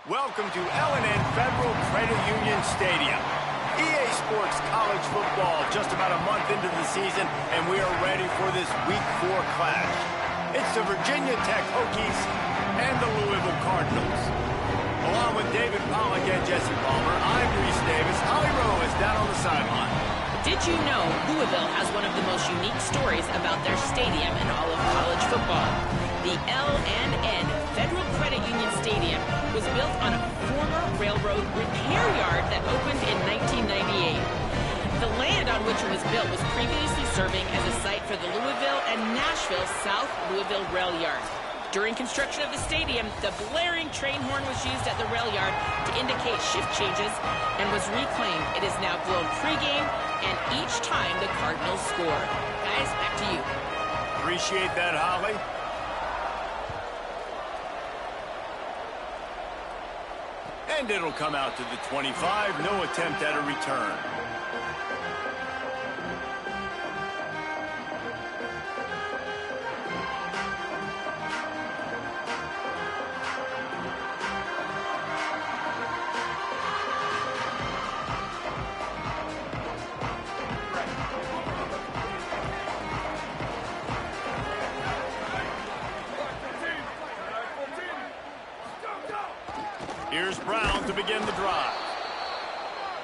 Welcome to L&N Federal Credit Union Stadium. EA Sports College Football just about a month into the season, and we are ready for this Week 4 clash. It's the Virginia Tech Hokies and the Louisville Cardinals. Along with David Pollack and Jesse Palmer, I'm Reese Davis. Holly Rowe is down on the sideline. Did you know Louisville has one of the most unique stories about their stadium in all of college football? The L&N Federal Credit Union Stadium was built on a former railroad repair yard that opened in 1998. The land on which it was built was previously serving as a site for the Louisville and Nashville South Louisville Rail Yard. During construction of the stadium, the blaring train horn was used at the rail yard to indicate shift changes and was reclaimed. It is now blown pregame and each time the Cardinals score. Guys, back to you. Appreciate that, Holly. And it'll come out to the 25. No attempt at a return. Here's Brown to begin the drive.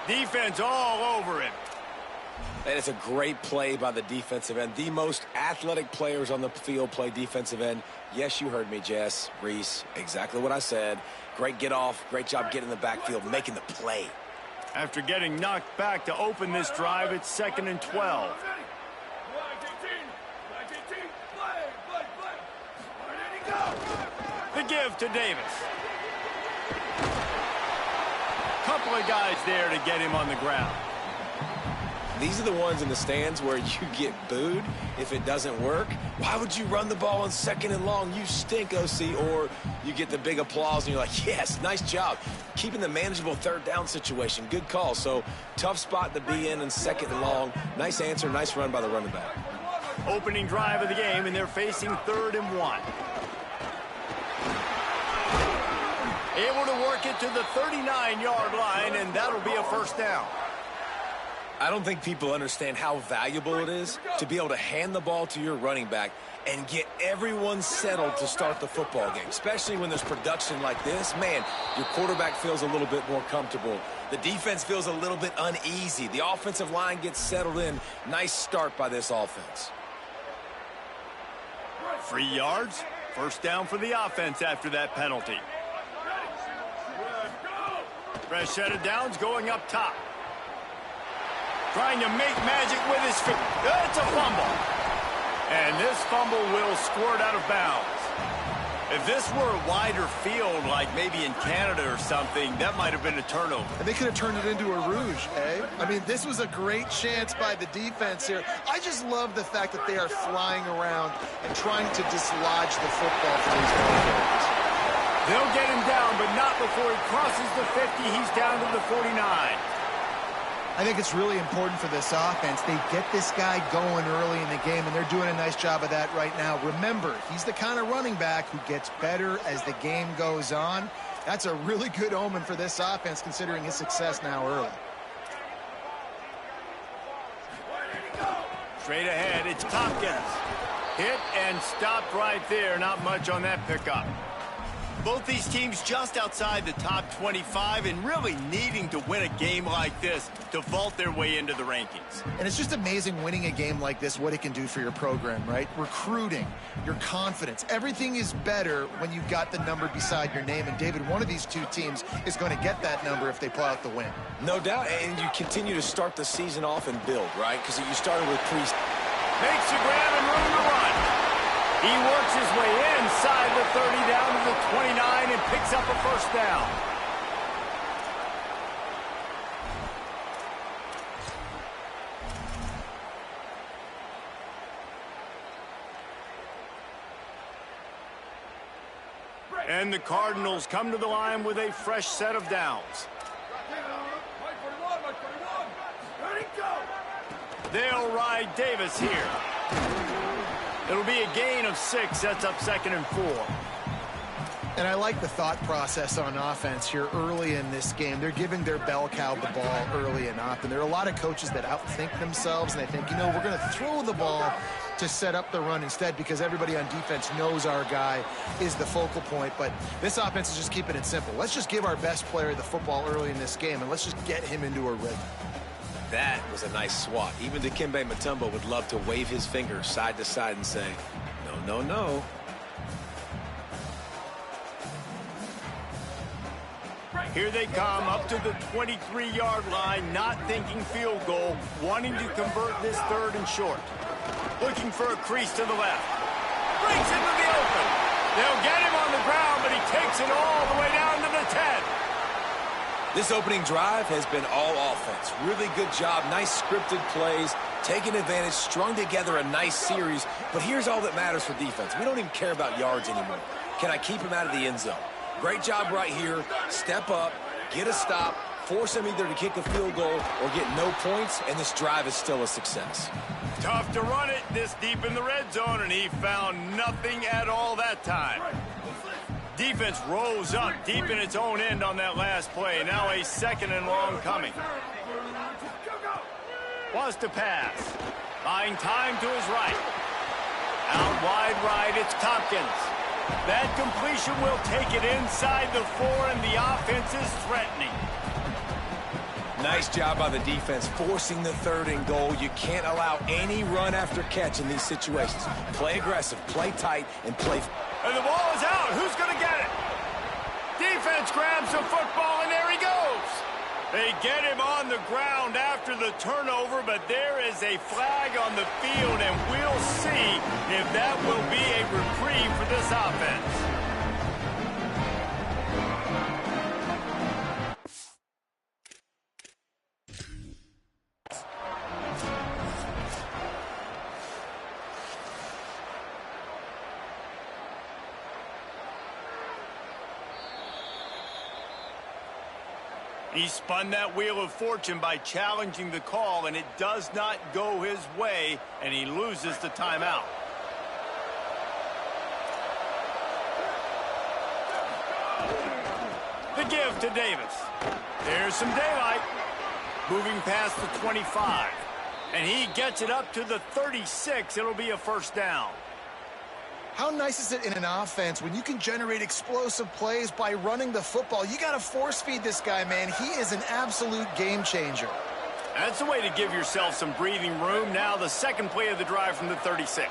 Defense all over him. And it's a great play by the defensive end. The most athletic players on the field play defensive end. Yes, you heard me, Jess, Reese. Exactly what I said. Great get off. Great job getting in the backfield, making the play. After getting knocked back to open this drive, it's 2nd and 12. The give to Davis. Couple of guys there to get him on the ground. These are the ones in the stands where you get booed if it doesn't work. Why would you run the ball on 2nd and long? You stink, OC. Or you get the big applause and you're like, yes, nice job. Keeping the manageable 3rd down situation. Good call. So tough spot to be in 2nd and long. Nice answer, nice run by the running back. Opening drive of the game, and they're facing 3rd and 1. Able to work it to the 39-yard line, and that'll be a 1st down. I don't think people understand how valuable it is to be able to hand the ball to your running back and get everyone settled to start the football game, especially when there's production like this. Man, your quarterback feels a little bit more comfortable. The defense feels a little bit uneasy. The offensive line gets settled in. Nice start by this offense. 3 yards. 1st down for the offense after that penalty. Fresh set of downs going up top. Trying to make magic with his feet. It's a fumble. And this fumble will squirt out of bounds. If this were a wider field, like maybe in Canada or something, that might have been a turnover. And they could have turned it into a rouge, eh? I mean, this was a great chance by the defense here. I just love the fact that they are flying around and trying to dislodge the football from these players. They'll get him down, but not before he crosses the 50. He's down to the 49. I think it's really important for this offense. They get this guy going early in the game, and they're doing a nice job of that right now. Remember, he's the kind of running back who gets better as the game goes on. That's a really good omen for this offense, considering his success now early. Straight ahead, it's Tompkins. Hit and stopped right there. Not much on that pickup. Both these teams just outside the top 25 and really needing to win a game like this to vault their way into the rankings. And it's just amazing winning a game like this, what it can do for your program, right? Recruiting, your confidence, everything is better when you've got the number beside your name. And David, one of these two teams is going to get that number if they pull out the win. No doubt, and you continue to start the season off and build, right? Because you started with Priest. Makes the grab and room to run. He works his way inside the 30 down to the 29 and picks up a first down. And the Cardinals come to the line with a fresh set of downs. They'll ride Davis here. It'll be a gain of 6. Sets up 2nd and 4. And I like the thought process on offense here early in this game. They're giving their bell cow the ball early and often. There are a lot of coaches that outthink themselves, and they think, you know, we're going to throw the ball to set up the run instead because everybody on defense knows our guy is the focal point. But this offense is just keeping it simple. Let's just give our best player the football early in this game, and let's just get him into a rhythm. That was a nice swat. Even Dikembe Mutombo would love to wave his finger side to side and say, no, no, no. Here they come up to the 23-yard line, not thinking field goal, wanting to convert this 3rd and short. Looking for a crease to the left. Breaks into the open. They'll get him on the ground, but he takes it all the way down to the 10. This opening drive has been all offense. Really good job, nice scripted plays, taking advantage, strung together a nice series. But here's all that matters for defense. We don't even care about yards anymore. Can I keep him out of the end zone? Great job right here. Step up, get a stop, force him either to kick a field goal or get no points, and this drive is still a success. Tough to run it this deep in the red zone, and he found nothing at all that time. Defense rose up deep in its own end on that last play. Now a 2nd and long coming. Wants to pass. Buying time to his right. Out wide right, it's Tompkins. That completion will take it inside the 4, and the offense is threatening. Nice job by the defense, forcing the 3rd and goal. You can't allow any run after catch in these situations. Play aggressive, play tight, and play. And the ball is out. Who's going to get it? Defense grabs the football, and there he goes. They get him on the ground after the turnover, but there is a flag on the field, and we'll see if that will be a reprieve for this offense. He spun that wheel of fortune by challenging the call, and it does not go his way, and he loses the timeout. The give to Davis. There's some daylight. Moving past the 25. And he gets it up to the 36. It'll be a first down. How nice is it in an offense when you can generate explosive plays by running the football? You got to force feed this guy, man. He is an absolute game changer. That's the way to give yourself some breathing room. Now the 2nd play of the drive from the 36.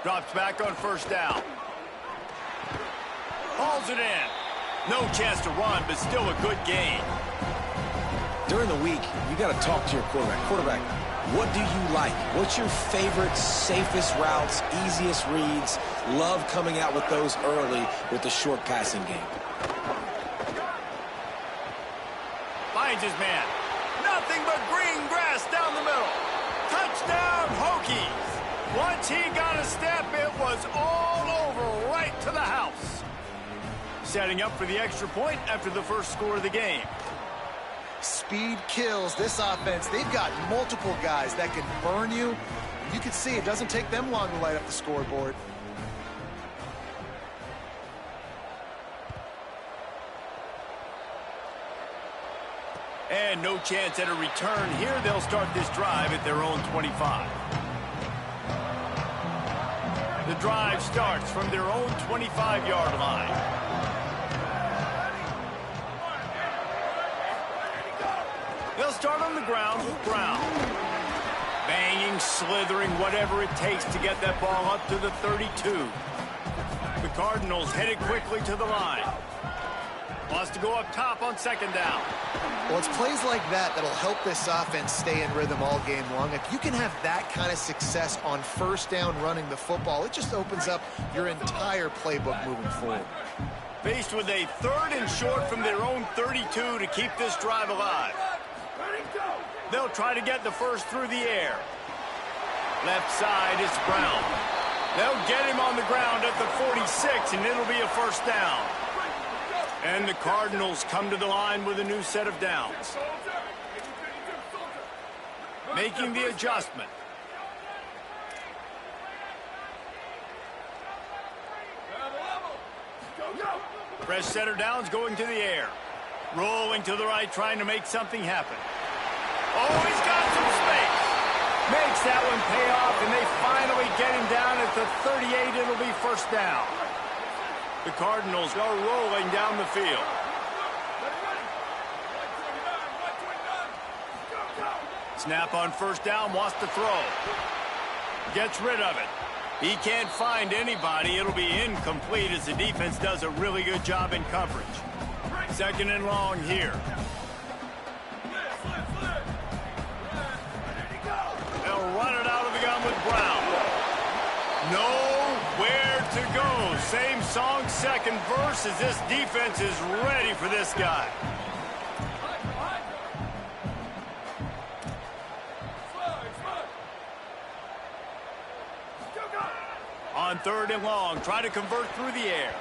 Drops back on first down. Hauls it in. No chance to run, but still a good gain. During the week, you got to talk to your quarterback. What do you like? What's your favorite, safest routes, easiest reads? Love coming out with those early with the short passing game. Finds his man. Nothing but green grass down the middle. Touchdown, Hokies. Once he got a step, it was all over right to the house. Setting up for the extra point after the first score of the game. Speed kills this offense. They've got multiple guys that can burn you. You can see it doesn't take them long to light up the scoreboard. And no chance at a return here. They'll start this drive at their own 25. The drive starts from their own 25-yard line. They'll start on the ground with Brown. Banging, slithering, whatever it takes to get that ball up to the 32. The Cardinals headed quickly to the line. Wants to go up top on second down. Well, it's plays like that that'll help this offense stay in rhythm all game long. If you can have that kind of success on first down running the football, it just opens up your entire playbook moving forward. Faced with a 3rd and short from their own 32 to keep this drive alive. They'll try to get the first through the air. Left side, it's Brown. They'll get him on the ground at the 46, and it'll be a first down. And the Cardinals come to the line with a new set of downs. Making the adjustment. Fresh set of downs going to the air. Rolling to the right, trying to make something happen. Oh, he's got some space. Makes that one pay off, and they finally get him down at the 38. It'll be first down. The Cardinals are rolling down the field. Snap on first down, wants to throw. Gets rid of it. He can't find anybody. It'll be incomplete as the defense does a really good job in coverage. 2nd and long here. They'll run it out of the gun with Brown. Nowhere to go. Same song, second verse, as this defense is ready for this guy. On 3rd and long, try to convert through the air.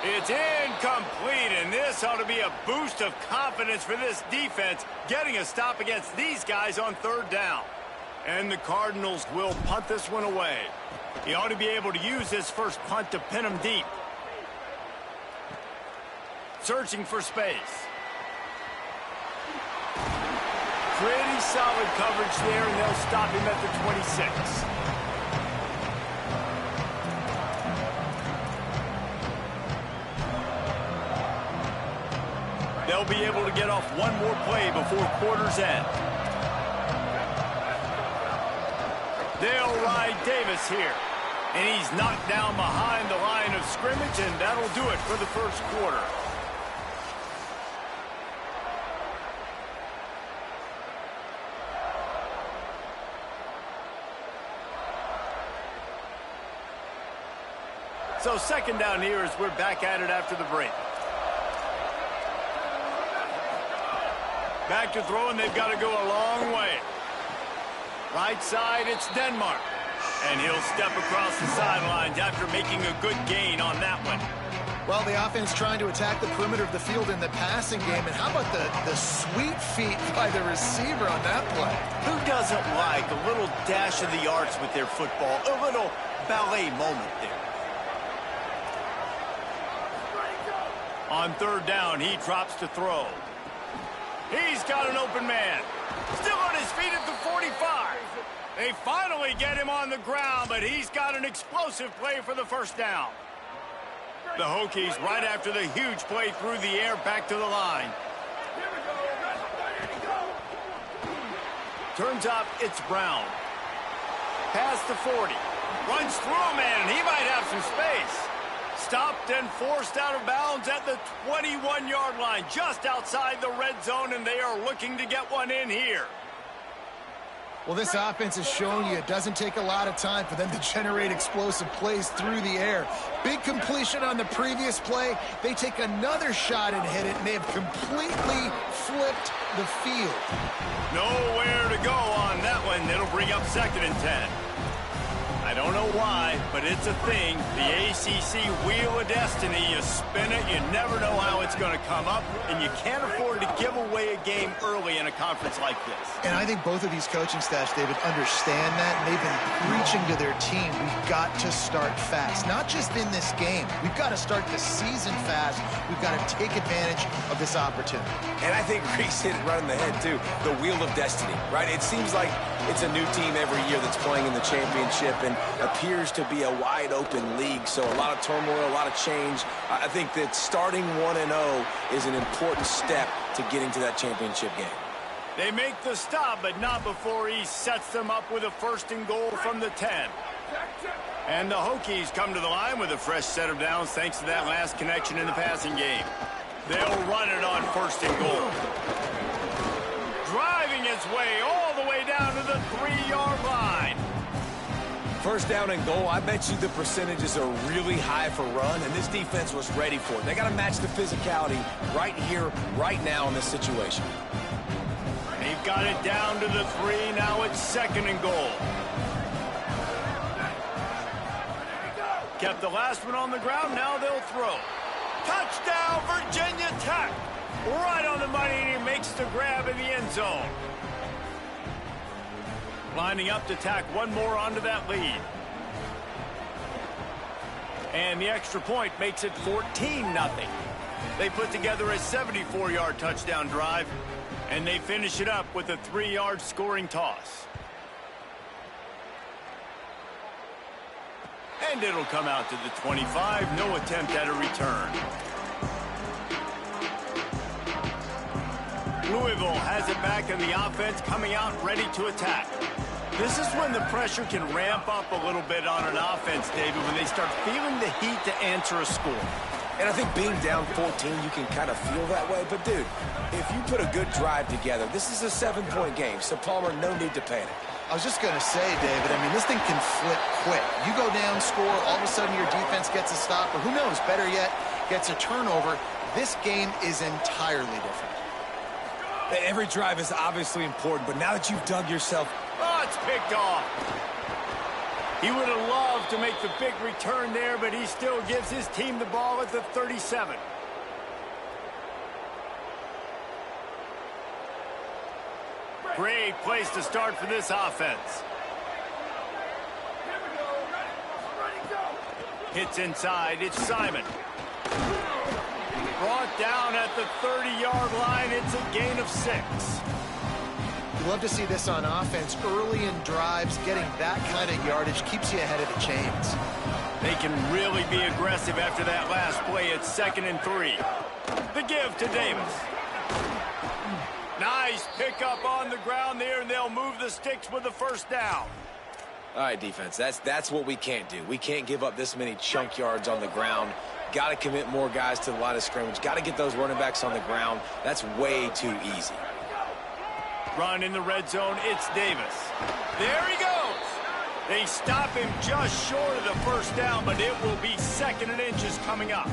It's incomplete, and this ought to be a boost of confidence for this defense, getting a stop against these guys on 3rd down. And the Cardinals will punt this one away. He ought to be able to use his first punt to pin him deep. Searching for space. Pretty solid coverage there, and they'll stop him at the 26. They'll be able to get off one more play before quarter's end. They'll ride Davis here. And he's knocked down behind the line of scrimmage, and that'll do it for the first quarter. So 2nd down here as we're back at it after the break. Back to throw, and they've got to go a long way. Right side, it's Denmark. And he'll step across the sidelines after making a good gain on that one. Well, the offense trying to attack the perimeter of the field in the passing game. And how about the sweet feet by the receiver on that play? Who doesn't like a little dash of the arts with their football? A little ballet moment there. On 3rd down, he drops to throw. He's got an open man. Still on his feet at the 45. They finally get him on the ground, but he's got an explosive play for the first down. The Hokies right after the huge play through the air back to the line. Turns up, it's Brown. Past the 40. Runs through a man, and he might have some space. Stopped and forced out of bounds at the 21-yard line, just outside the red zone, and they are looking to get one in here. Well, this offense is showing you it doesn't take a lot of time for them to generate explosive plays through the air. Big completion on the previous play. They take another shot and hit it, and they have completely flipped the field. Nowhere to go on that one. It'll bring up 2nd and 10. I don't know why, but it's a thing. The ACC Wheel of Destiny, you spin it, you never know how it's going to come up, and you can't afford to give away a game early in a conference like this. And I think both of these coaching staffs, David, understand that, and they've been preaching to their team, we've got to start fast. Not just in this game. We've got to start the season fast. We've got to take advantage of this opportunity. And I think Reese hit it right in the head, too. The Wheel of Destiny, right? It seems like it's a new team every year that's playing in the championship and appears to be a wide-open league. So a lot of turmoil, a lot of change. I think that starting 1-0 is an important step to getting to that championship game. They make the stop, but not before he sets them up with a 1st and goal from the 10. And the Hokies come to the line with a fresh set of downs thanks to that last connection in the passing game. They'll run it on 1st and goal. Driving his way all the way down to the 3-yard line. 1st down and goal, I bet you the percentages are really high for run, and this defense was ready for it. They got to match the physicality right here, right now in this situation. They've got it down to the 3. Now it's 2nd and goal. Kept the last one on the ground. Now they'll throw. Touchdown, Virginia Tech. Right on the money, and he makes the grab in the end zone. Lining up to tack one more onto that lead. And the extra point makes it 14-0. They put together a 74-yard touchdown drive, and they finish it up with a 3-yard scoring toss. And it'll come out to the 25. No attempt at a return. Louisville has it back in the offense, coming out ready to attack. This is when the pressure can ramp up a little bit on an offense, David, when they start feeling the heat to answer a score. And I think being down 14, you can kind of feel that way. But, dude, if you put a good drive together, this is a 7-point game. So, Palmer, no need to panic. I was just going to say, David, I mean, this thing can flip quick. You go down, score, all of a sudden your defense gets a stop, or who knows, better yet, gets a turnover. This game is entirely different. Every drive is obviously important, but now that you've dug yourself... Oh, it's picked off. He would have loved to make the big return there, but he still gives his team the ball at the 37. Great place to start for this offense. Hits inside. It's Simon. Brought down at the 30-yard line. It's a gain of 6. You love to see this on offense. Early in drives, getting that kind of yardage keeps you ahead of the chains. They can really be aggressive after that last play. It's 2nd and 3. The give to Davis. Nice pickup on the ground there, and they'll move the sticks with the 1st down. All right, defense, that's what we can't do. We can't give up this many chunk yards on the ground. Got to commit more guys to the line of scrimmage. Got to get those running backs on the ground. That's way too easy. Run in the red zone. It's Davis. There he goes. They stop him just short of the 1st down, but it will be 2nd and inches coming up.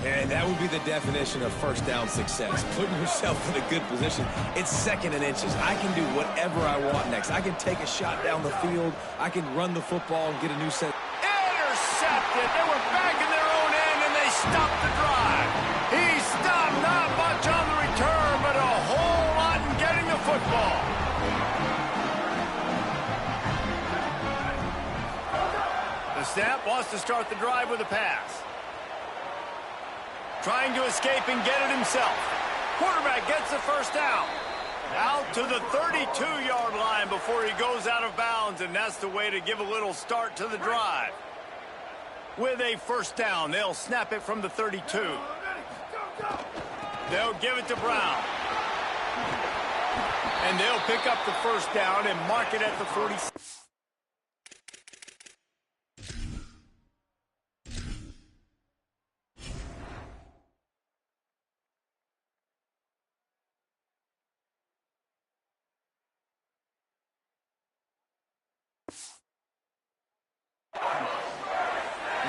And that would be the definition of 1st down success. Putting yourself in a good position. It's 2nd and inches. I can do whatever I want next. I can take a shot down the field. I can run the football and get a new set. Intercepted. They were back in their own end, and they stopped the drive. He stopped not much on the return, but a whole lot in getting the football. The snap wants to start the drive with a pass. Trying to escape and get it himself. Quarterback gets the 1st down. Out to the 32-yard line before he goes out of bounds, and that's the way to give a little start to the drive. With a 1st down, they'll snap it from the 32. They'll give it to Brown. And they'll pick up the 1st down and mark it at the 46.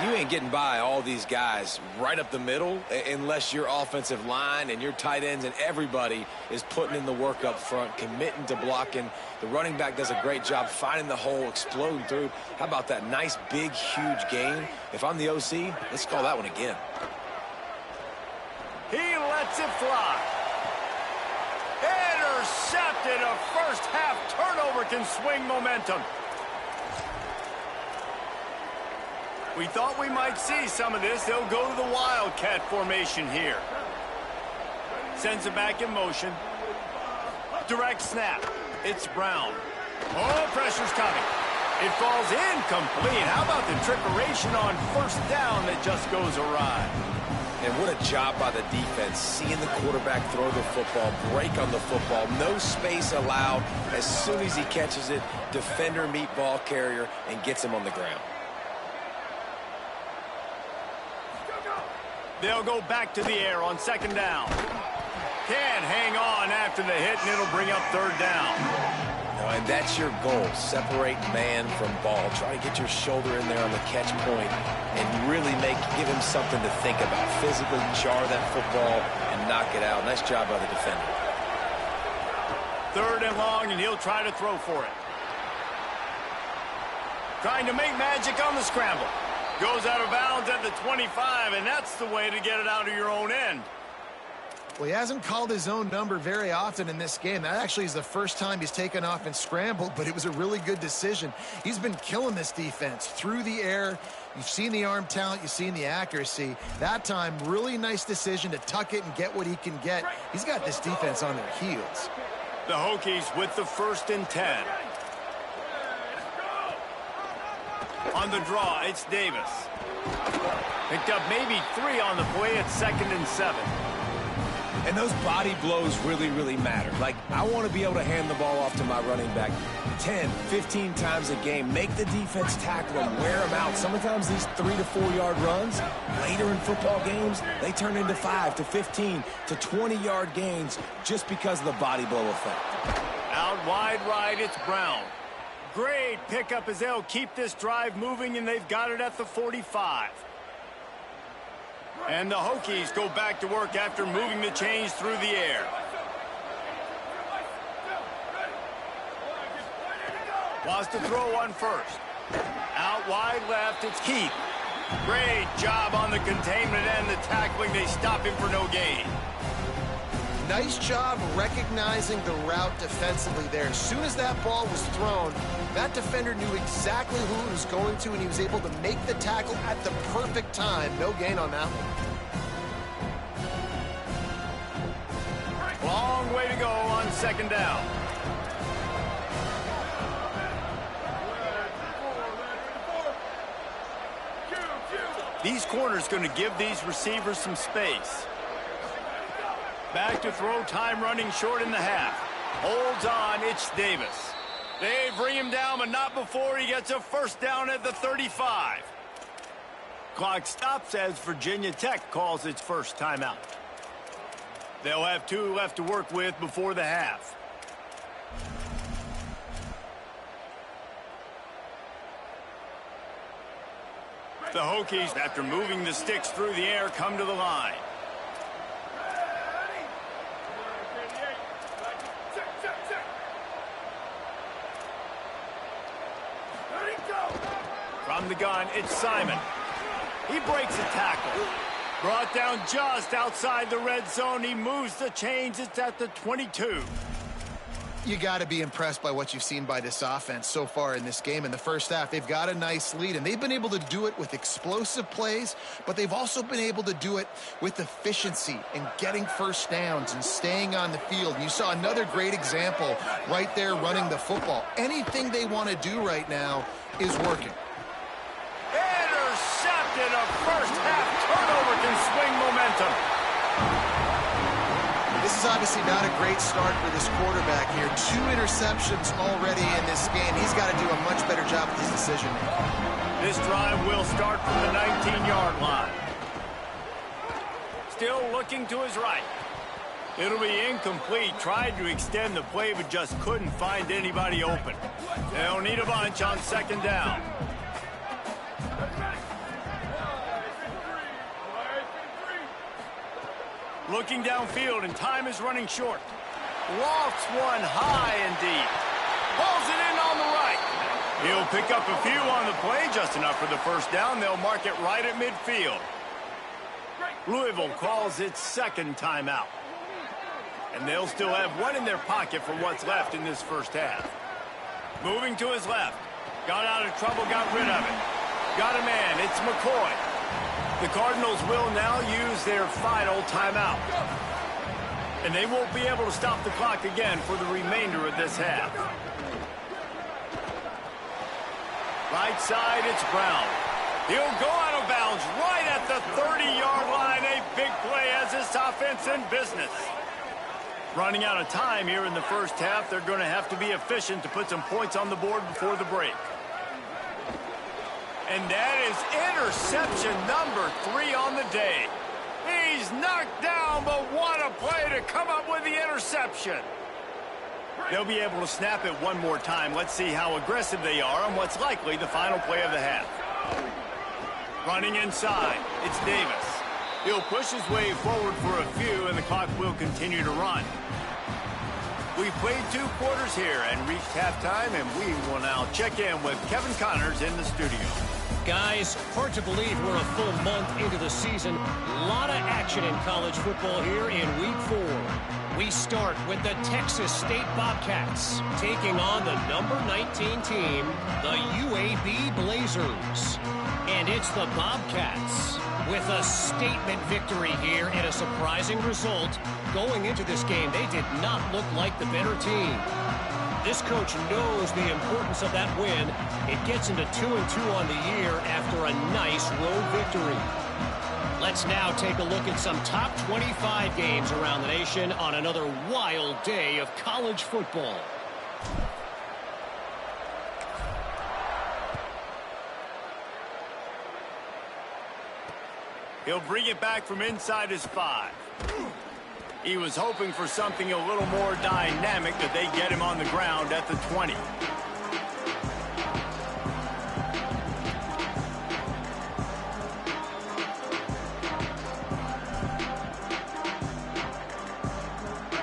You ain't getting by all these guys right up the middle unless your offensive line and your tight ends and everybody is putting in the work up front, committing to blocking. The running back does a great job finding the hole, exploding through. How about that nice, big, huge gain? If I'm the OC, let's call that one again. He lets it fly. Intercepted. A 1st half turnover can swing momentum. We thought we might see some of this. They'll go to the Wildcat formation here. Sends it back in motion. Direct snap. It's Brown. Oh, pressure's coming. It falls incomplete. How about the trickeration on 1st down that just goes awry? And what a job by the defense, seeing the quarterback throw the football, break on the football, no space allowed. As soon as he catches it, defender meet ball carrier and gets him on the ground. They'll go back to the air on second down. Can't hang on after the hit, and it'll bring up third down. And that's your goal. Separate man from ball. Try to get your shoulder in there on the catch point and really give him something to think about. Physically jar that football and knock it out. Nice job by the defender. Third and long, and he'll try to throw for it. Trying to make magic on the scramble. Goes out of bounds at the 25, and that's the way to get it out of your own end. Well, he hasn't called his own number very often in this game. That actually is the first time he's taken off and scrambled, but it was a really good decision. He's been killing this defense through the air. You've seen the arm talent. You've seen the accuracy. That time, really nice decision to tuck it and get what he can get. He's got this defense on their heels. The Hokies with the 1st and 10. On the draw, it's Davis. Picked up maybe 3 on the play at 2nd and 7. And those body blows really, really matter. Like, I want to be able to hand the ball off to my running back 10, 15 times a game. Make the defense tackle him, wear him out. Sometimes these 3 to 4 yard runs, later in football games, they turn into 5 to 15 to 20 yard gains just because of the body blow effect. Out wide right, it's Brown. Great pickup as they'll keep this drive moving, and they've got it at the 45. And the Hokies go back to work after moving the chains through the air. Wants to throw on first. Out wide left, it's Keith. Great job on the containment and the tackling. They stop him for no gain. Nice job recognizing the route defensively there. As soon as that ball was thrown, that defender knew exactly who it was going to, and he was able to make the tackle at the perfect time. No gain on that one. Long way to go on 2nd down. These corners going to give these receivers some space. Back to throw, time running short in the half. Holds on, it's Davis. They bring him down, but not before he gets a 1st down at the 35. Clock stops as Virginia Tech calls its first timeout. They'll have 2 left to work with before the half. The Hokies, after moving the sticks through the air, come to the line. From the gun, it's Simon. He breaks a tackle. Brought down just outside the red zone. He moves the chains. It's at the 22. You got to be impressed by what you've seen by this offense so far in this game. In the first half, they've got a nice lead, and they've been able to do it with explosive plays, but they've also been able to do it with efficiency and getting 1st downs and staying on the field. And you saw another great example right there running the football. Anything they want to do right now is working. Intercepted. A first-half turnover can swing momentum. This is obviously not a great start for this quarterback here. 2 interceptions already in this game. He's got to do a much better job with his decision-making. This drive will start from the 19-yard line. Still looking to his right. It'll be incomplete. Tried to extend the play, but just couldn't find anybody open. They'll need a bunch on 2nd down. Looking downfield, and time is running short. Lofts one high and deep. Pulls it in on the right. He'll pick up a few on the play, just enough for the 1st down. They'll mark it right at midfield. Louisville calls its 2nd timeout. And they'll still have 1 in their pocket for what's left in this 1st half. Moving to his left. Got out of trouble, got rid of it. Got a man, it's McCoy. The Cardinals will now use their final timeout. And they won't be able to stop the clock again for the remainder of this half. Right side, it's Brown. He'll go out of bounds right at the 30-yard line. A big play as this offense in business. Running out of time here in the 1st half. They're going to have to be efficient to put some points on the board before the break. And that is interception number 3 on the day. He's knocked down, but what a play to come up with the interception. They'll be able to snap it one more time. Let's see how aggressive they are on what's likely the final play of the half. Running inside, it's Davis. He'll push his way forward for a few, and the clock will continue to run. We've played 2 quarters here and reached halftime, and we will now check in with Kevin Connors in the studio. Guys, hard to believe we're a full month into the season. A lot of action in college football here in Week 4. We start with the Texas State Bobcats taking on the number 19 team, the UAB Blazers. And it's the Bobcats with a statement victory here and a surprising result. Going into this game, they did not look like the better team. This coach knows the importance of that win. It gets into 2-2 on the year after a nice road victory. Let's now take a look at some top 25 games around the nation on another wild day of college football. He'll bring it back from inside his 5. He was hoping for something a little more dynamic, that they get him on the ground at the 20.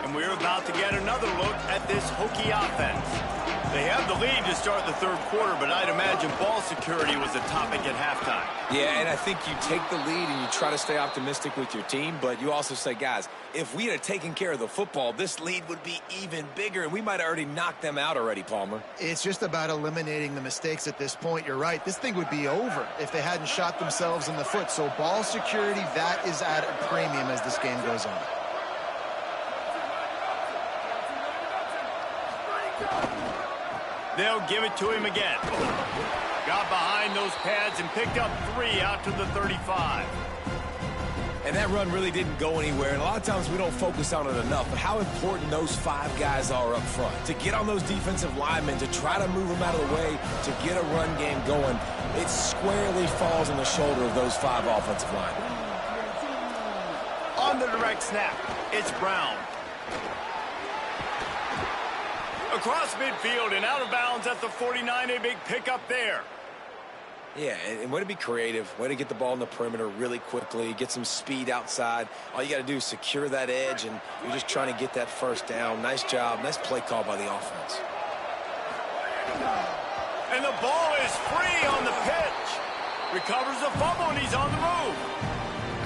And we're about to get another look at this Hokie offense. They have the lead to start the 3rd quarter, but I'd imagine ball security was a topic at halftime. Yeah, and I think you take the lead and you try to stay optimistic with your team, but you also say, guys, if we had taken care of the football, this lead would be even bigger, and we might have already knocked them out already, Palmer. It's just about eliminating the mistakes at this point. You're right. This thing would be over if they hadn't shot themselves in the foot. So ball security, that is at a premium as this game goes on. They'll give it to him again. Got behind those pads and picked up 3 out to the 35. And that run really didn't go anywhere, and a lot of times we don't focus on it enough, but how important those 5 guys are up front. To get on those defensive linemen, to try to move them out of the way, to get a run game going, it squarely falls on the shoulder of those 5 offensive linemen. On the direct snap, it's Brown. Across midfield and out of bounds at the 49, a big pickup there. Yeah, and way to be creative, way to get the ball in the perimeter really quickly, get some speed outside. All you got to do is secure that edge, and you're just trying to get that first down. Nice job, nice play call by the offense. And the ball is free on the pitch. Recovers the fumble, and he's on the move.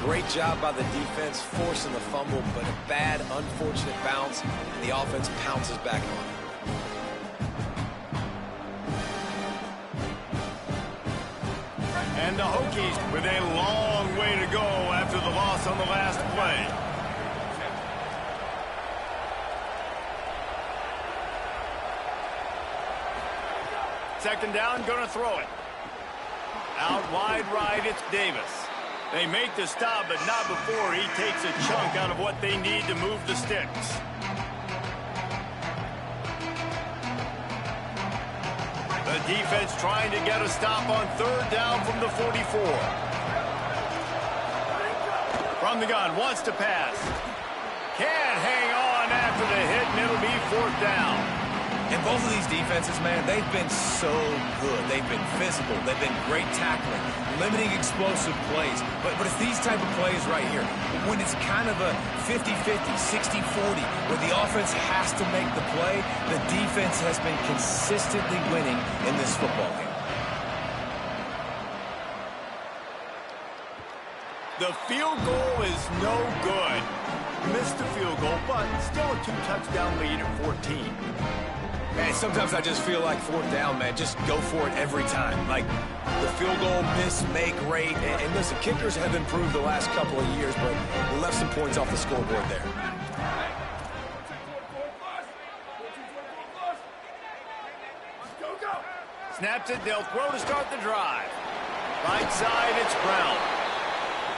Great job by the defense, forcing the fumble, but a bad, unfortunate bounce, and the offense pounces back on it. And the Hokies with a long way to go after the loss on the last play. Second down, going to throw it. Out wide right, it's Davis. They make the stop, but not before he takes a chunk out of what they need to move the sticks. The defense trying to get a stop on 3rd down from the 44. From the gun, wants to pass. Can't hang on after the hit, and it'll be 4th down. And both of these defenses, man, they've been so good. They've been physical. They've been great tackling, limiting explosive plays. But it's these type of plays right here, when it's kind of a 50-50, 60-40, where the offense has to make the play, the defense has been consistently winning in this football game. The field goal is no good. Missed the field goal, but still a 2-touchdown lead at 14. Man, sometimes I just feel like 4th down, man. Just go for it every time. Like the field goal miss, make rate. And listen, kickers have improved the last couple of years, but we left some points off the scoreboard there. Snaps it, they'll throw to start the drive. Right side, it's Brown.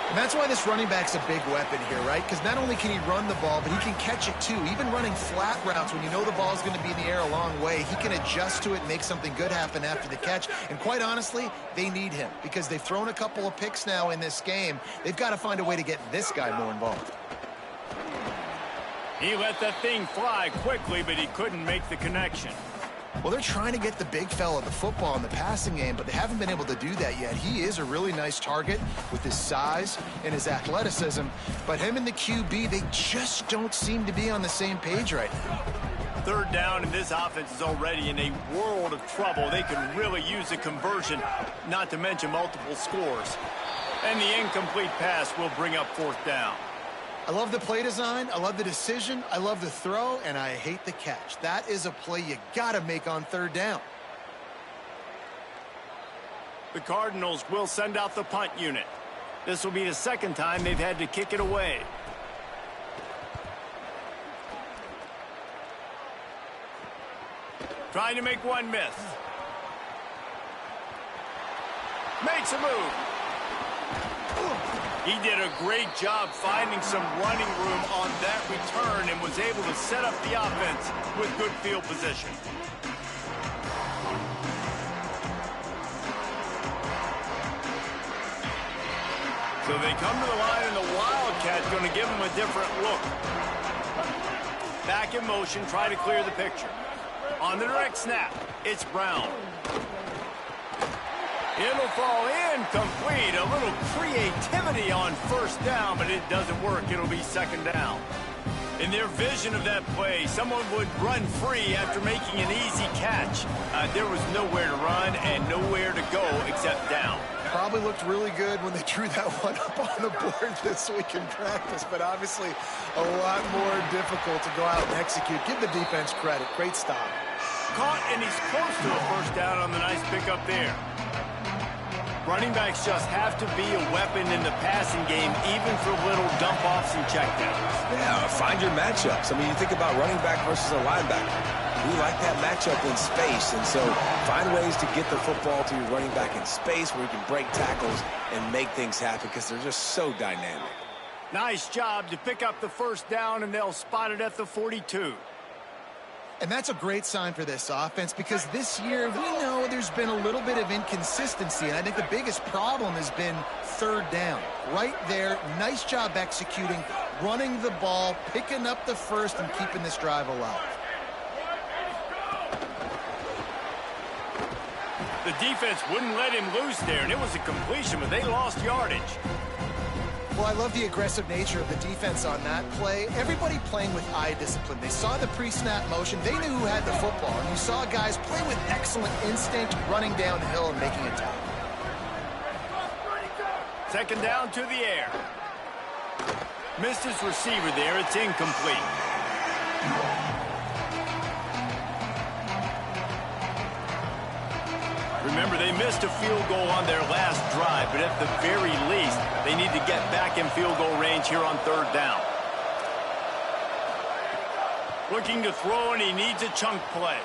And that's why this running back's a big weapon here, right? Because not only can he run the ball, but he can catch it too. Even running flat routes when you know the ball's going to be in the air a long way, he can adjust to it and make something good happen after the catch. And quite honestly, they need him because they've thrown a couple of picks now in this game. They've got to find a way to get this guy more involved. He let that thing fly quickly, but he couldn't make the connection. Well, they're trying to get the big fella the football in the passing game, but they haven't been able to do that yet. He is a really nice target with his size and his athleticism, but him and the QB, they just don't seem to be on the same page right now. Third down, and this offense is already in a world of trouble. They can really use a conversion, not to mention multiple scores. And the incomplete pass will bring up fourth down. I love the play design, I love the decision, I love the throw, and I hate the catch. That is a play you gotta make on third down. The Cardinals will send out the punt unit. This will be the second time they've had to kick it away. Trying to make one miss. Makes a move. He did a great job finding some running room on that return and was able to set up the offense with good field position. So they come to the line, and the Wildcat's going to give them a different look. Back in motion, try to clear the picture. On the direct snap, it's Brown. It'll fall incomplete. A little creativity on first down, but it doesn't work. It'll be second down. In their vision of that play, someone would run free after making an easy catch. There was nowhere to run and nowhere to go except down. Probably looked really good when they drew that one up on the board this week in practice, but obviously a lot more difficult to go out and execute. Give the defense credit. Great stop. Caught, and he's close to a first down on the nice pickup there. Running backs just have to be a weapon in the passing game, even for little dump-offs and checkdowns. Yeah, find your matchups. I mean, you think about running back versus a linebacker. We like that matchup in space, and so find ways to get the football to your running back in space where you can break tackles and make things happen because they're just so dynamic. Nice job to pick up the first down, and they'll spot it at the 42. And that's a great sign for this offense because this year we know there's been a little bit of inconsistency, and I think the biggest problem has been third down. Right there, nice job executing, running the ball, picking up the first, and keeping this drive alive. The defense wouldn't let him loose there, and it was a completion, but they lost yardage. Well, I love the aggressive nature of the defense on that play. Everybody playing with eye discipline. They saw the pre-snap motion. They knew who had the football. And you saw guys play with excellent instinct, running downhill and making a tackle. Second down to the air. Missed his receiver there. It's incomplete. Remember, they missed a field goal on their last drive, but at the very least, they need to get back in field goal range here on third down. Looking to throw, and he needs a chunk play.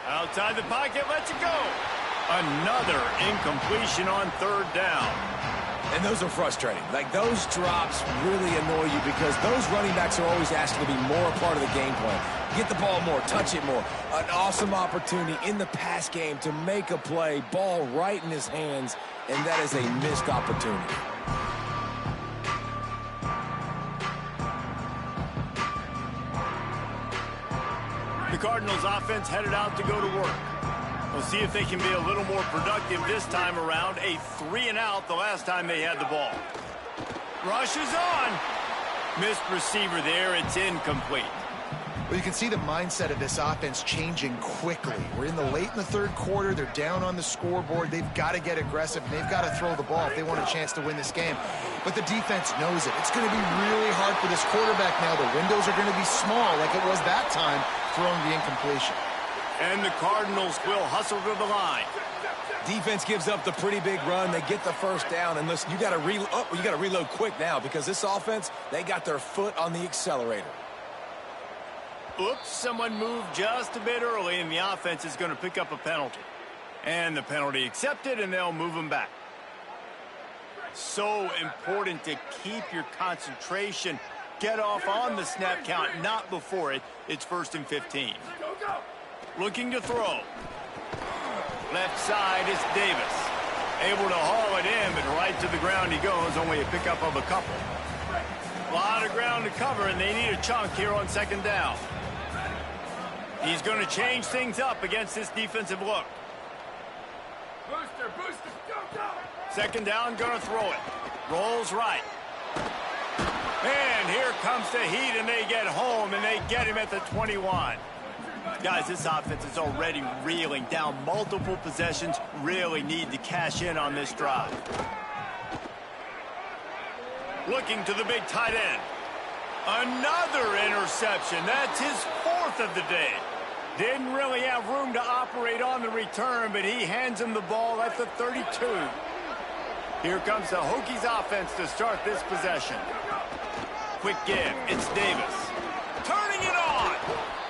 Outside the pocket, lets it go. Another incompletion on third down. And those are frustrating. Like, those drops really annoy you because those running backs are always asked to be more a part of the game plan. Get the ball more, touch it more. An awesome opportunity in the pass game to make a play, ball right in his hands, and that is a missed opportunity. The Cardinals offense headed out to go to work. We'll see if they can be a little more productive this time around. A 3-and-out the last time they had the ball. Rush is on. Missed receiver there. It's incomplete. Well, you can see the mindset of this offense changing quickly. We're in the third quarter. They're down on the scoreboard. They've got to get aggressive, and they've got to throw the ball if they want a chance to win this game. But the defense knows it. It's going to be really hard for this quarterback now. The windows are going to be small like it was that time throwing the incompletion. And the Cardinals will hustle to the line. Defense gives up the pretty big run. They get the first down. And listen, you got to reload quick now because this offense, they got their foot on the accelerator. Oops, someone moved just a bit early, and the offense is going to pick up a penalty. And the penalty accepted, and they'll move them back. So important to keep your concentration. Get off on the snap count, not before it. It's 1st and 15. Looking to throw. Left side is Davis. Able to haul it in, but right to the ground he goes. Only a pickup of a couple. A lot of ground to cover, and they need a chunk here on 2nd down. He's going to change things up against this defensive look. Booster, go, go! 2nd down, going to throw it. Rolls right. And here comes the heat, and they get home, and they get him at the 21. Guys, this offense is already reeling down multiple possessions. Really need to cash in on this drive. Looking to the big tight end. Another interception. That's his 4th of the day. Didn't really have room to operate on the return, but he hands him the ball at the 32. Here comes the Hokies offense to start this possession. Quick give. It's Davis. Turning it on.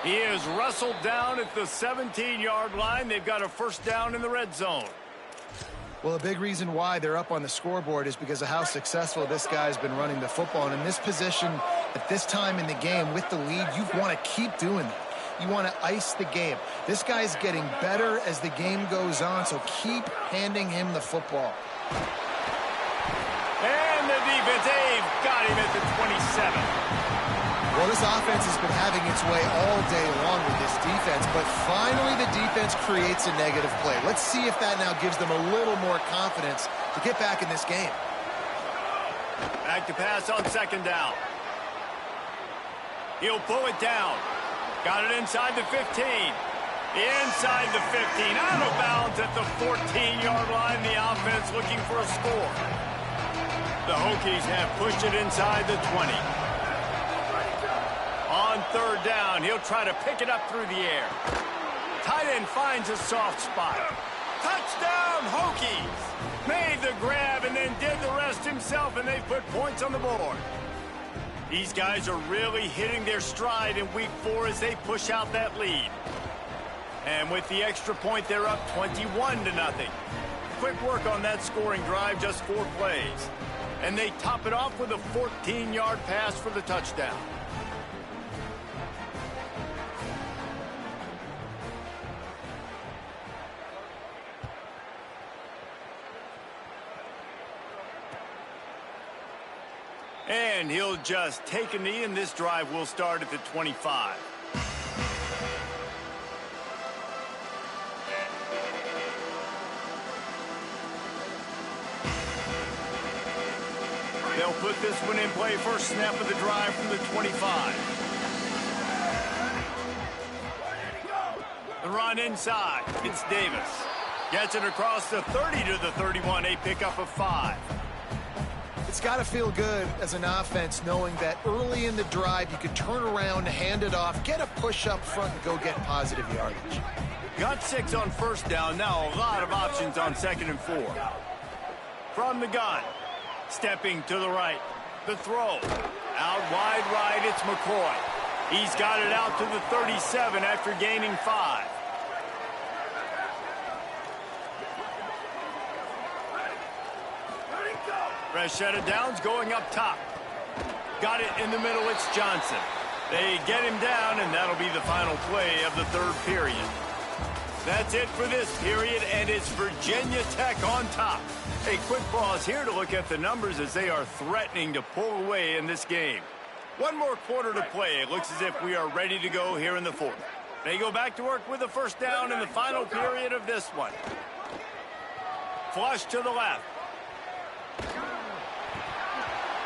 He is wrestled down at the 17-yard line. They've got a 1st down in the red zone. Well, a big reason why they're up on the scoreboard is because of how successful this guy's been running the football. And in this position, at this time in the game with the lead, you want to keep doing that. You want to ice the game. This guy's getting better as the game goes on, so keep handing him the football. And the defense, they've got him at the 27. Well, this offense has been having its way all day long with this defense, but finally the defense creates a negative play. Let's see if that now gives them a little more confidence to get back in this game. Back to pass on 2nd down. He'll pull it down. Got it inside the 15. Inside the 15. Out of bounds at the 14-yard line. The offense looking for a score. The Hokies have pushed it inside the 20. On 3rd down, he'll try to pick it up through the air. Tight end finds a soft spot. Touchdown, Hokies! Made the grab and then did the rest himself, and they put points on the board. These guys are really hitting their stride in week 4 as they push out that lead. And with the extra point, they're up 21-0. Quick work on that scoring drive, just 4 plays. And they top it off with a 14-yard pass for the touchdown. And he'll just take a knee, and this drive will start at the 25. They'll put this one in play. First snap of the drive from the 25. The run inside. It's Davis. Gets it across the 30 to the 31. A pickup of 5. It's got to feel good as an offense knowing that early in the drive you could turn around, hand it off, get a push up front, and go get positive yardage. Got 6 on 1st down. Now a lot of options on 2nd and 4. From the gun. Stepping to the right. The throw. Out wide right, it's McCoy. He's got it out to the 37 after gaining 5. Fresh set of downs going up top. Got it in the middle, it's Johnson. They get him down, and that'll be the final play of the 3rd period. That's it for this period, and it's Virginia Tech on top. A quick pause here to look at the numbers as they are threatening to pull away in this game. 1 more quarter to play. It looks as if we are ready to go here in the 4th. They go back to work with a 1st down in the final period of this one. Flush to the left.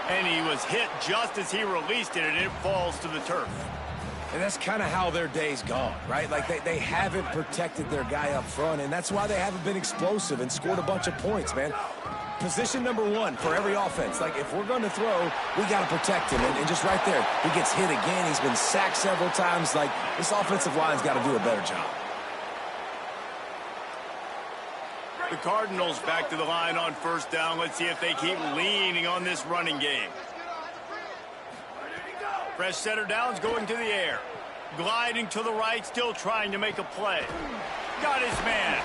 And he was hit just as he released it, and it falls to the turf. And that's kind of how their day's gone, right? Like they haven't protected their guy up front, and that's why they haven't been explosive and scored a bunch of points, man. Position number 1 for every offense. Like, if we're going to throw, we got to protect him. And just right there, he gets hit again. He's been sacked several times. Like, this offensive line's got to do a better job. The Cardinals back to the line on 1st down. Let's see if they keep leaning on this running game. Fresh set of downs going to the air. Gliding to the right, still trying to make a play. Got his man.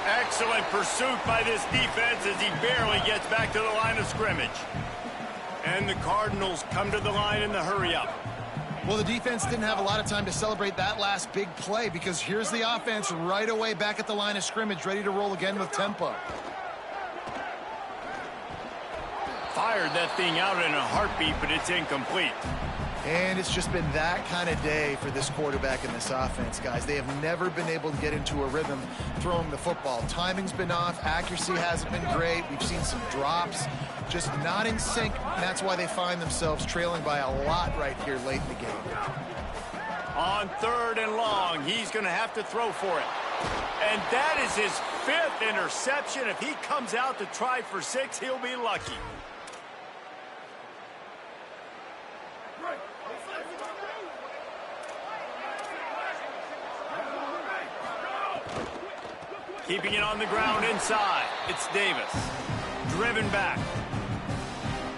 Excellent pursuit by this defense as he barely gets back to the line of scrimmage. And the Cardinals come to the line in the hurry-up. Well, the defense didn't have a lot of time to celebrate that last big play because here's the offense right away back at the line of scrimmage, ready to roll again with tempo. Fired that thing out in a heartbeat, but it's incomplete. And it's just been that kind of day for this quarterback and this offense, guys. They have never been able to get into a rhythm throwing the football. Timing's been off. Accuracy hasn't been great. We've seen some drops. Just not in sync, and that's why they find themselves trailing by a lot right here late in the game. On 3rd and long, he's going to have to throw for it. And that is his 5th interception. If he comes out to try for 6, he'll be lucky. Keeping it on the ground inside. It's Davis. Driven back.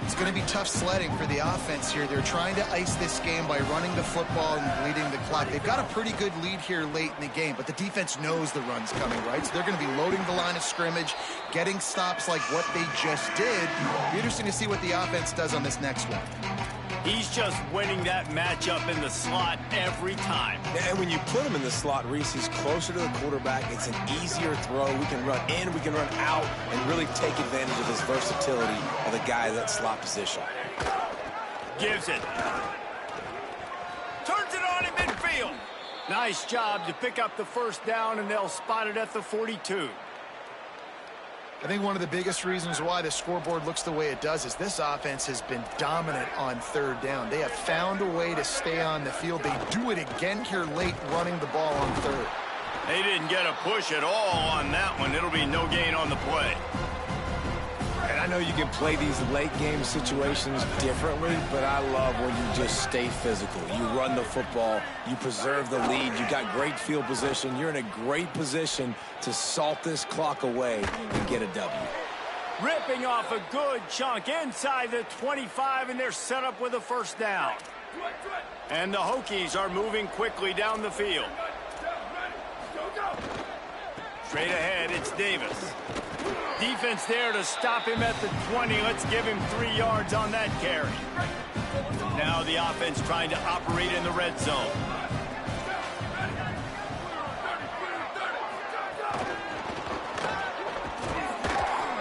It's going to be tough sledding for the offense here. They're trying to ice this game by running the football and bleeding the clock. They've got a pretty good lead here late in the game, but the defense knows the run's coming, right? So they're going to be loading the line of scrimmage, getting stops like what they just did. It'll be interesting to see what the offense does on this next one. He's just winning that matchup in the slot every time. And when you put him in the slot, Reese, he's closer to the quarterback. It's an easier throw. We can run in, we can run out, and really take advantage of his versatility of the guy in that slot position. Gives it. Turns it on in midfield. Nice job to pick up the first down, and they'll spot it at the 42. I think one of the biggest reasons why the scoreboard looks the way it does is this offense has been dominant on 3rd down. They have found a way to stay on the field. They do it again here late, running the ball on 3rd. They didn't get a push at all on that one. It'll be no gain on the play. And I know you can play these late game situations differently, but I love when you just stay physical. You run the football, you preserve the lead, you got great field position, you're in a great position to salt this clock away and get a W. Ripping off a good chunk inside the 25, and they're set up with a first down. And the Hokies are moving quickly down the field. Straight ahead, it's Davis. Defense there to stop him at the 20. Let's give him 3 yards on that carry. Now the offense trying to operate in the red zone.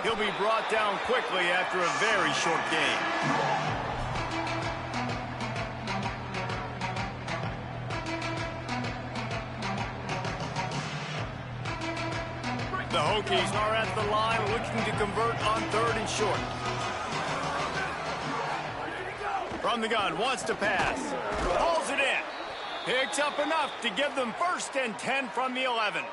He'll be brought down quickly after a very short game. The Hokies are at the line looking to convert on 3rd and short. From the gun, wants to pass. Hauls it in. Picks up enough to give them 1st and 10 from the 11.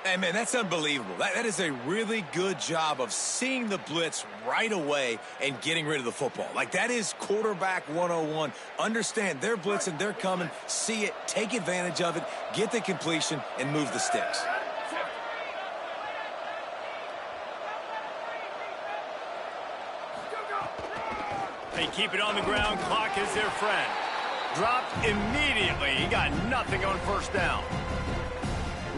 Hey, man, that's unbelievable. That is a really good job of seeing the blitz right away and getting rid of the football. Like, that is quarterback 101. Understand they're blitzing, they're coming, see it, take advantage of it, get the completion, and move the sticks. They keep it on the ground. Clock is their friend. Dropped immediately. He got nothing on 1st down.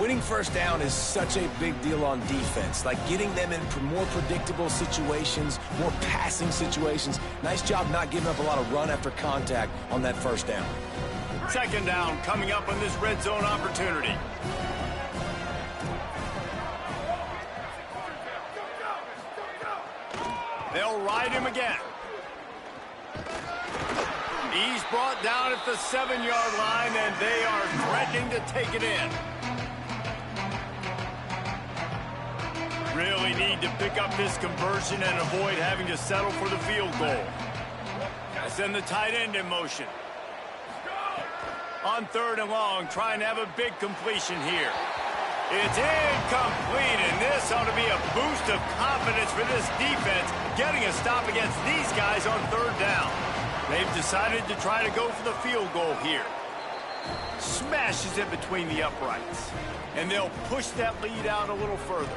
Winning 1st down is such a big deal on defense. Like getting them in more predictable situations, more passing situations. Nice job not giving up a lot of run after contact on that 1st down. 2nd down coming up on this red zone opportunity. They'll ride him again. He's brought down at the 7-yard line, and they are threatening to take it in. Really need to pick up this conversion and avoid having to settle for the field goal. Send the tight end in motion. On 3rd and long, trying to have a big completion here. It's incomplete, and this ought to be a boost of confidence for this defense, getting a stop against these guys on 3rd down. They've decided to try to go for the field goal here. Smashes it between the uprights. And they'll push that lead out a little further.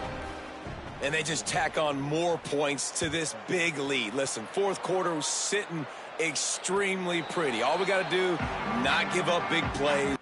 And they just tack on more points to this big lead. Listen, 4th quarter was sitting extremely pretty. All we got to do, not give up big plays.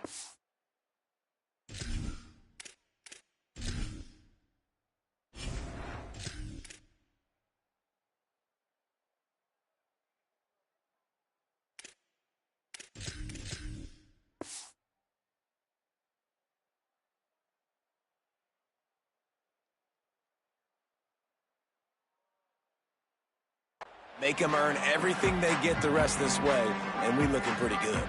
Make them earn everything they get the rest this way, and we looking pretty good.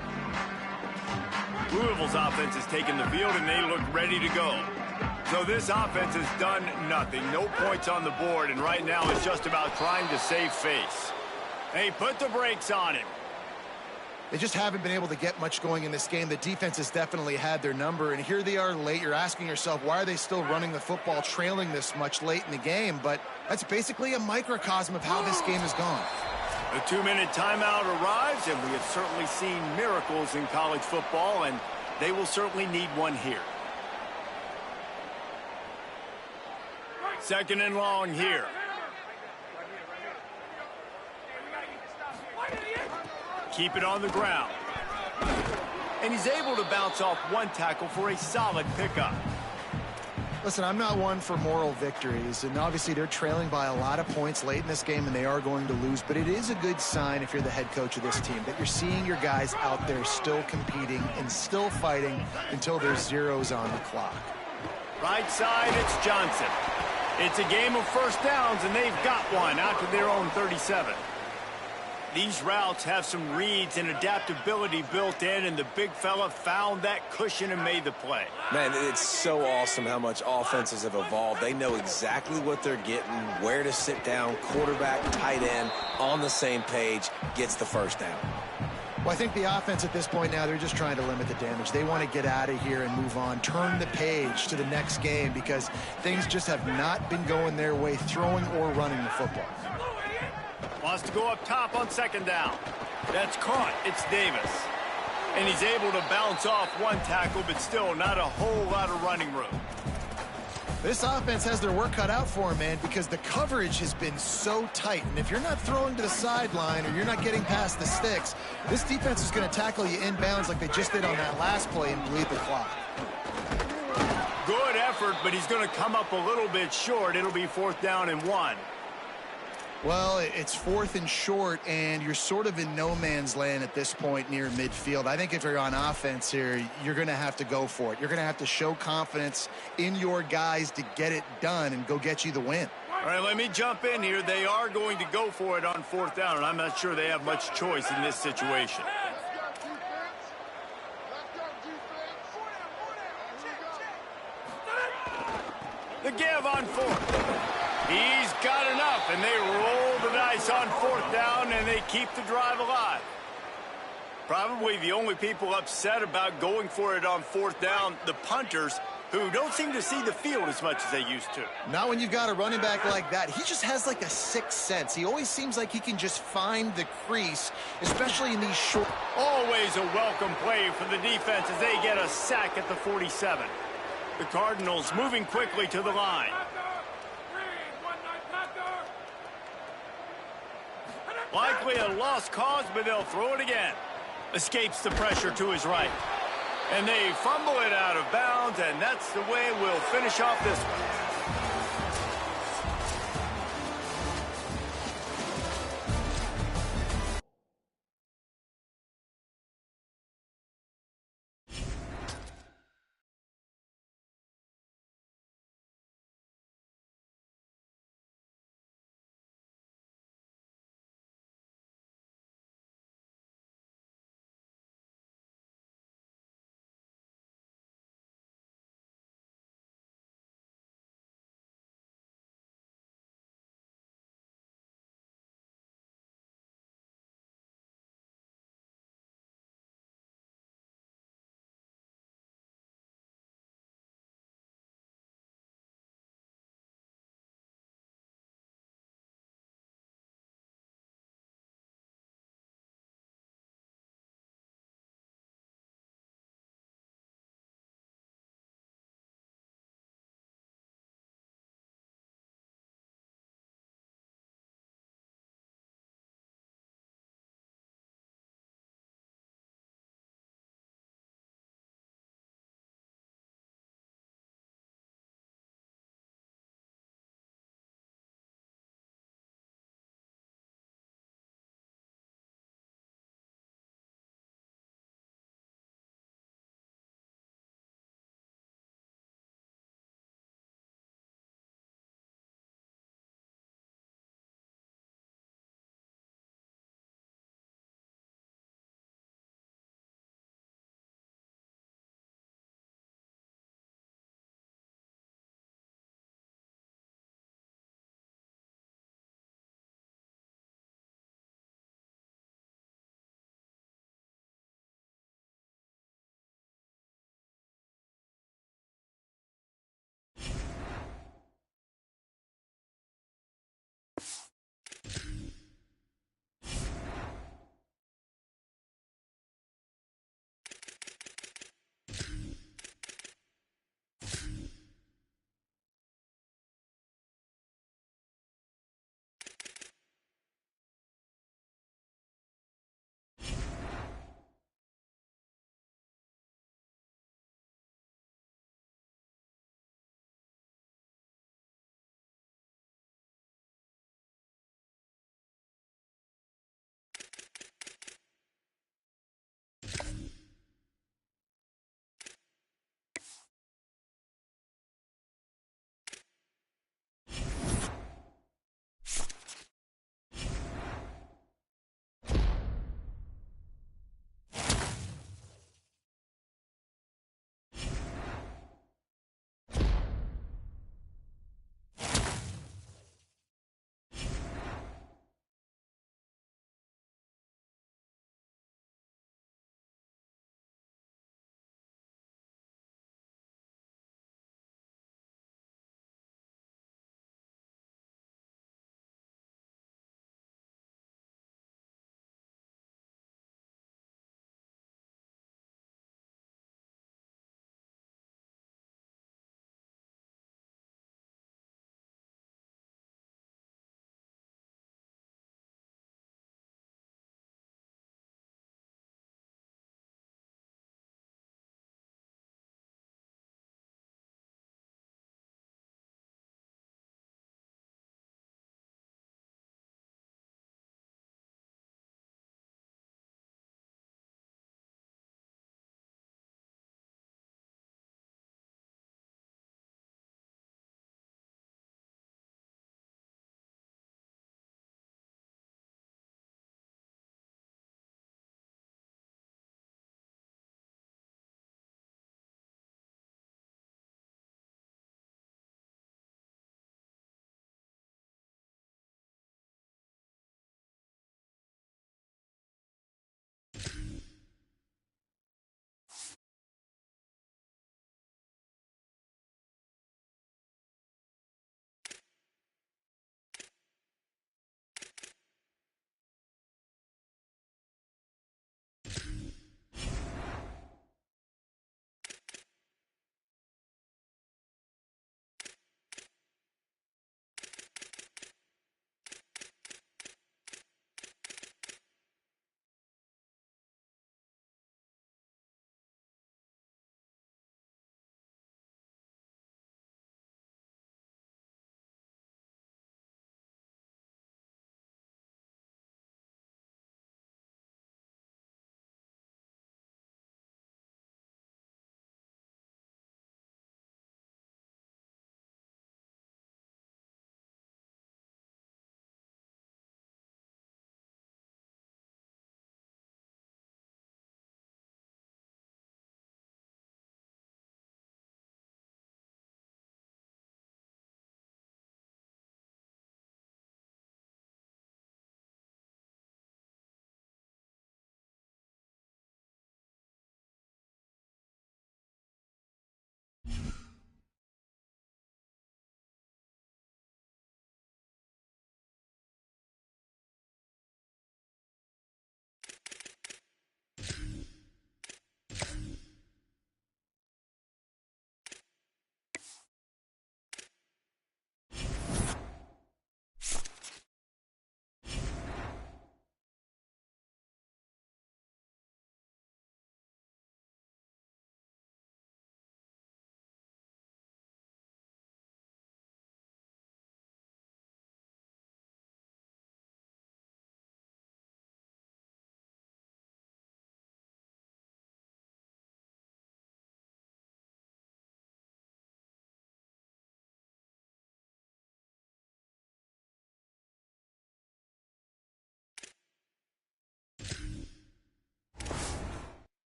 Louisville's offense has taken the field, and they look ready to go. So this offense has done nothing. No points on the board, and right now it's just about trying to save face. They put the brakes on him. They just haven't been able to get much going in this game. The defense has definitely had their number, and here they are late. You're asking yourself, why are they still running the football, trailing this much late in the game? But that's basically a microcosm of how this game has gone. The 2-minute timeout arrives, and we have certainly seen miracles in college football, and they will certainly need one here. Second and long here. Keep it on the ground. And he's able to bounce off one tackle for a solid pickup. Listen, I'm not one for moral victories, and obviously they're trailing by a lot of points late in this game, and they are going to lose, but it is a good sign if you're the head coach of this team that you're seeing your guys out there still competing and still fighting until there's zeros on the clock. Right side, it's Johnson. It's a game of first downs, and they've got one out to their own 37. These routes have some reads and adaptability built in, and the big fella found that cushion and made the play. Man, it's so awesome how much offenses have evolved. They know exactly what they're getting, where to sit down, quarterback, tight end, on the same page, gets the first down. Well, I think the offense at this point now, they're just trying to limit the damage. They want to get out of here and move on, turn the page to the next game because things just have not been going their way, throwing or running the football. Wants to go up top on second down. That's caught. It's Davis. And he's able to bounce off one tackle, but still not a whole lot of running room. This offense has their work cut out for them, man, because the coverage has been so tight. And if you're not throwing to the sideline or you're not getting past the sticks, this defense is going to tackle you inbounds like they just did on that last play and bleed the clock. Good effort, but he's going to come up a little bit short. It'll be 4th down and 1. Well, it's 4th and short, and you're sort of in no man's land at this point near midfield. I think if you're on offense here, you're going to have to go for it. You're going to have to show confidence in your guys to get it done and go get you the win. All right, let me jump in here. They are going to go for it on 4th down, and I'm not sure they have much choice in this situation. The give on 4th. He's got enough, and they roll the dice on 4th down, and they keep the drive alive. Probably the only people upset about going for it on 4th down, the punters, who don't seem to see the field as much as they used to. Not when you've got a running back like that. He just has like a sixth sense. He always seems like he can just find the crease, especially in these short... Always a welcome play for the defense as they get a sack at the 47. The Cardinals moving quickly to the line. Likely a lost cause, but they'll throw it again. Escapes the pressure to his right. And they fumble it out of bounds, and that's the way we'll finish off this one.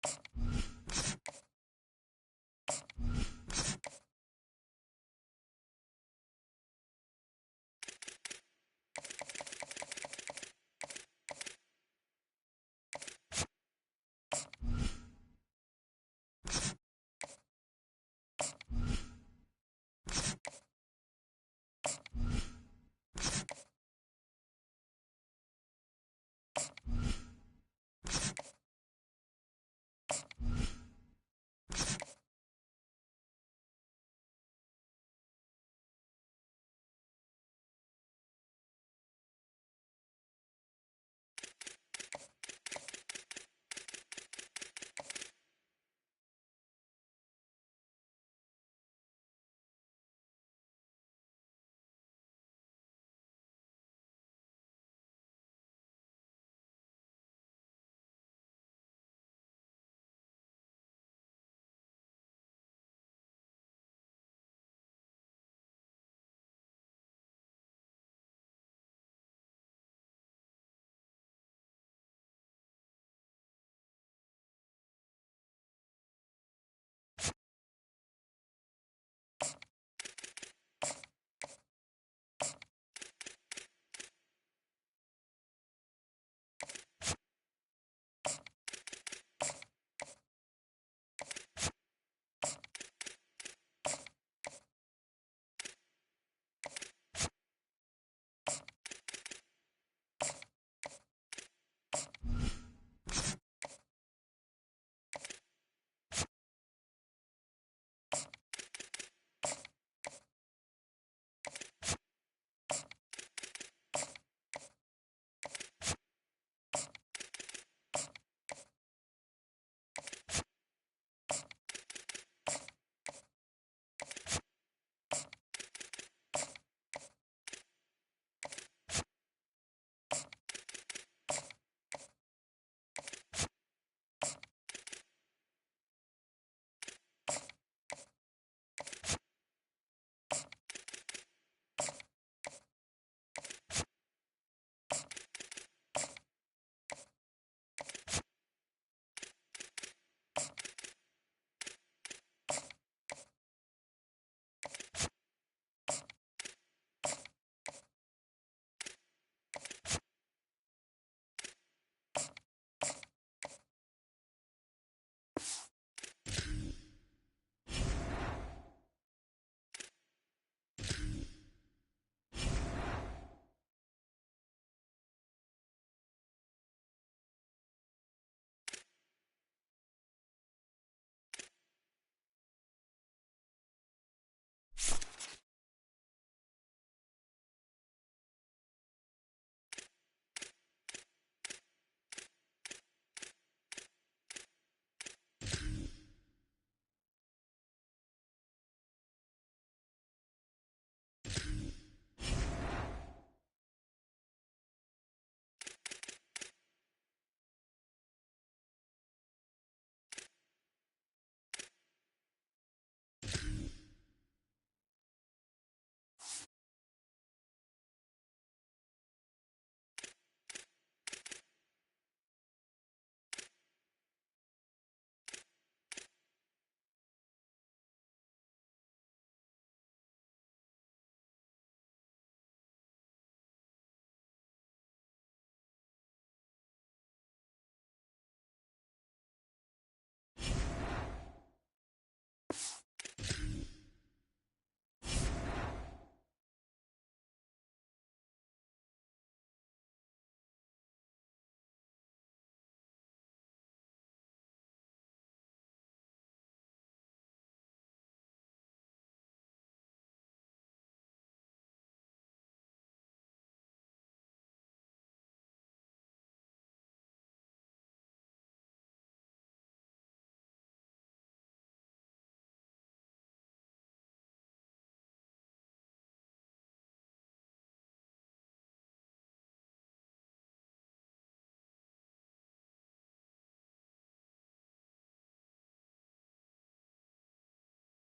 You